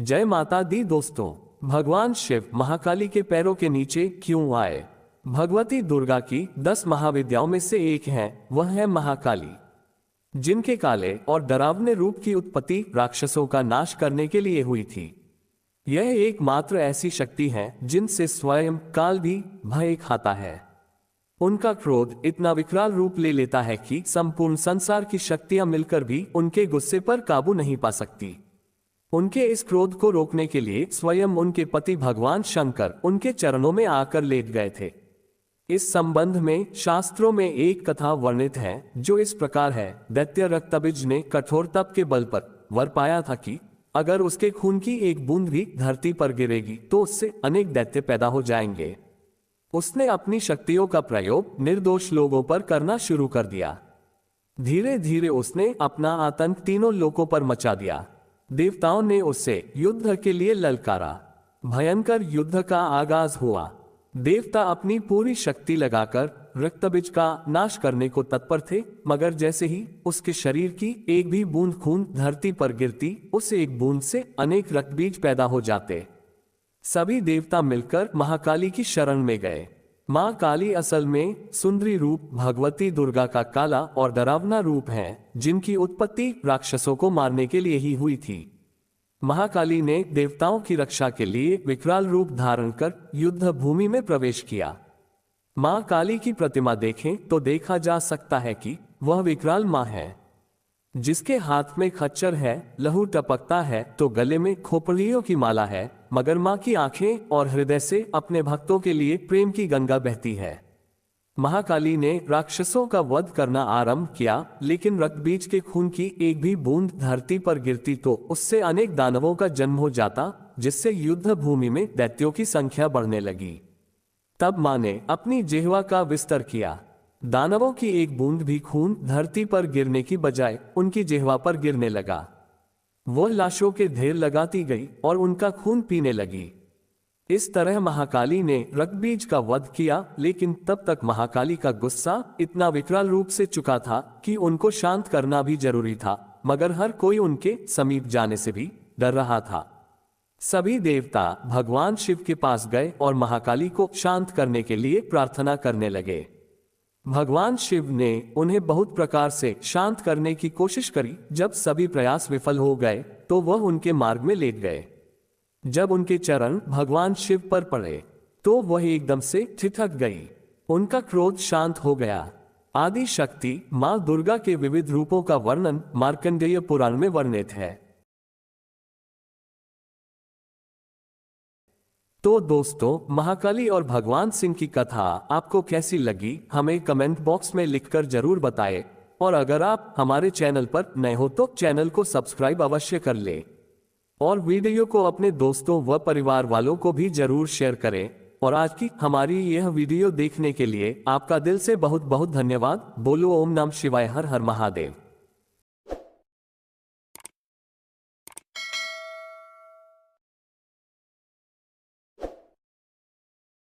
जय माता दी दोस्तों। भगवान शिव महाकाली के पैरों के नीचे क्यों आए? भगवती दुर्गा की 10 महाविद्याओं में से एक है, वह है महाकाली, जिनके काले और डरावने रूप की उत्पत्ति राक्षसों का नाश करने के लिए हुई थी। यह एकमात्र ऐसी शक्ति है जिनसे स्वयं काल भी भय खाता है। उनका क्रोध इतना विकराल रूप ले लेता है कि संपूर्ण संसार की शक्तियां मिलकर भी उनके गुस्से पर काबू नहीं पा सकती। उनके इस क्रोध को रोकने के लिए स्वयं उनके पति भगवान शंकर उनके चरणों में आकर लेट गए थे। इस संबंध में शास्त्रों में एक कथा वर्णित है जो इस प्रकार है। दैत्य रक्तबीज ने कठोर तप के बल पर वर पाया था कि अगर उसके खून की एक बूंद भी धरती पर गिरेगी तो उससे अनेक दैत्य पैदा हो जाएंगे। उसने अपनी शक्तियों का प्रयोग निर्दोष लोगों पर करना शुरू कर दिया। धीरे धीरे उसने अपना आतंक तीनों लोकों पर मचा दिया। देवताओं ने उससे युद्ध के लिए ललकारा। भयंकर युद्ध का आगाज हुआ। देवता अपनी पूरी शक्ति लगाकर रक्तबीज का नाश करने को तत्पर थे, मगर जैसे ही उसके शरीर की एक भी बूंद खून धरती पर गिरती, उस एक बूंद से अनेक रक्तबीज पैदा हो जाते। सभी देवता मिलकर महाकाली की शरण में गए। मां काली असल में सुंदरी रूप भगवती दुर्गा का काला और डरावना रूप है, जिनकी उत्पत्ति राक्षसों को मारने के लिए ही हुई थी। महाकाली ने देवताओं की रक्षा के लिए विकराल रूप धारण कर युद्ध भूमि में प्रवेश किया। मां काली की प्रतिमा देखें तो देखा जा सकता है कि वह विकराल मां है, जिसके हाथ में खच्चर है, लहू टपकता है तो गले में खोपड़ियों की माला है, मगर मां की आंखें और हृदय से अपने भक्तों के लिए प्रेम की गंगा बहती है। महाकाली ने राक्षसों का वध करना आरंभ किया, लेकिन रक्तबीज के खून की एक भी बूंद धरती पर गिरती तो उससे अनेक दानवों का जन्म हो जाता, जिससे युद्ध भूमि में दैत्यों की संख्या बढ़ने लगी। तब मां ने अपनी जिह्वा का विस्तार किया। दानवों की एक बूंद भी खून धरती पर गिरने की बजाय उनकी जिह्वा पर गिरने लगा। वो लाशों के ढेर लगाती गई और उनका खून पीने लगी। इस तरह महाकाली ने रक्तबीज का वध किया, लेकिन तब तक महाकाली का गुस्सा इतना विकराल रूप से चुका था कि उनको शांत करना भी जरूरी था, मगर हर कोई उनके समीप जाने से भी डर रहा था। सभी देवता भगवान शिव के पास गए और महाकाली को शांत करने के लिए प्रार्थना करने लगे। भगवान शिव ने उन्हें बहुत प्रकार से शांत करने की कोशिश करी। जब सभी प्रयास विफल हो गए तो वह उनके मार्ग में लेट गए। जब उनके चरण भगवान शिव पर पड़े तो वह एकदम से ठिठक गई। उनका क्रोध शांत हो गया। आदि शक्ति मां दुर्गा के विविध रूपों का वर्णन मार्कंडेय पुराण में वर्णित है। तो दोस्तों, महाकाली और भगवान सिंह की कथा आपको कैसी लगी हमें कमेंट बॉक्स में लिखकर जरूर बताएं। और अगर आप हमारे चैनल पर नए हो तो चैनल को सब्सक्राइब अवश्य कर लें और वीडियो को अपने दोस्तों व परिवार वालों को भी जरूर शेयर करें। और आज की हमारी यह वीडियो देखने के लिए आपका दिल से बहुत बहुत धन्यवाद। बोलो ओम नमः शिवाय, हर हर महादेव।